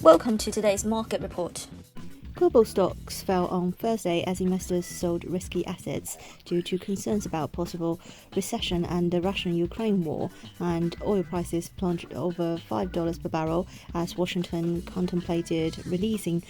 Welcome to today's market report. Global stocks fell on Thursday as investors sold risky assets due to concerns about possible recession and the Russian-Ukraine war, and oil prices plunged over $5 per barrel as Washington contemplated releasing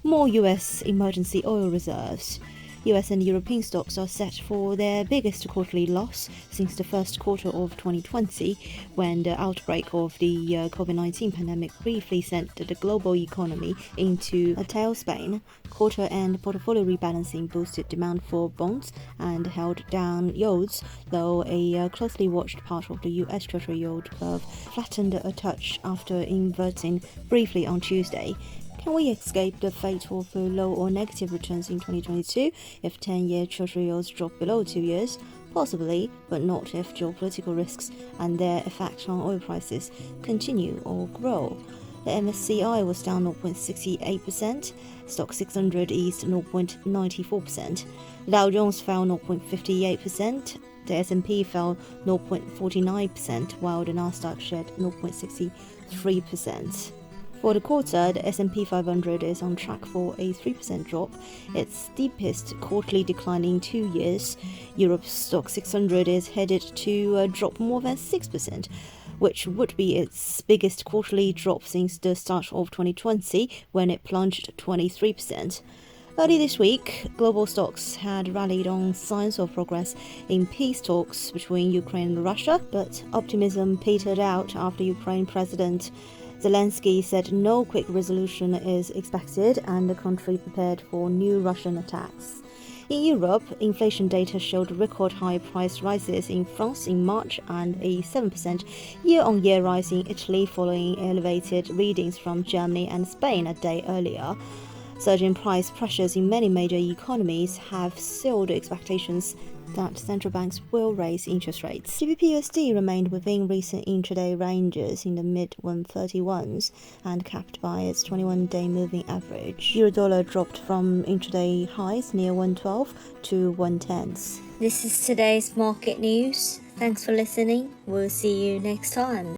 more U.S. emergency oil reserves. US and European stocks are set for their biggest quarterly loss since the first quarter of 2020, when the outbreak of the COVID-19 pandemic briefly sent the global economy into a tailspin. Quarter-end portfolio rebalancing boosted demand for bonds and held down yields, though a closely watched part of the US Treasury yield curve flattened a touch after inverting briefly on Tuesday. Can we escape the fate of low or negative returns in 2022 if 10-year Treasury yields drop below 2 years? Possibly, but not if geopolitical risks and their effect on oil prices continue or grow. The MSCI was down 0.68%, Stoxx 600 eased 0.94%, Dow Jones fell 0.58%, the S&P fell 0.49%, while the Nasdaq shed 0.63%. For the quarter, the S&P 500 is on track for a 3% drop, its steepest quarterly decline in 2 years. Europe's Stoxx 600 is headed to drop more than 6%, which would be its biggest quarterly drop since the start of 2020, when it plunged 23%. Early this week, global stocks had rallied on signs of progress in peace talks between Ukraine and Russia, but optimism petered out after Ukraine President Zelensky said no quick resolution is expected and the country prepared for new Russian attacks. In Europe, inflation data showed record high price rises in France in March and a 7% year-on-year rise in Italy following elevated readings from Germany and Spain a day earlier. Surging price pressures in many major economies have sealed expectations that central banks will raise interest rates. GBP/USD remained within recent intraday ranges in the mid-131s and capped by its 21-day moving average. Euro-dollar dropped from intraday highs near 112 to 110s. This is today's market news. Thanks for listening. We'll see you next time.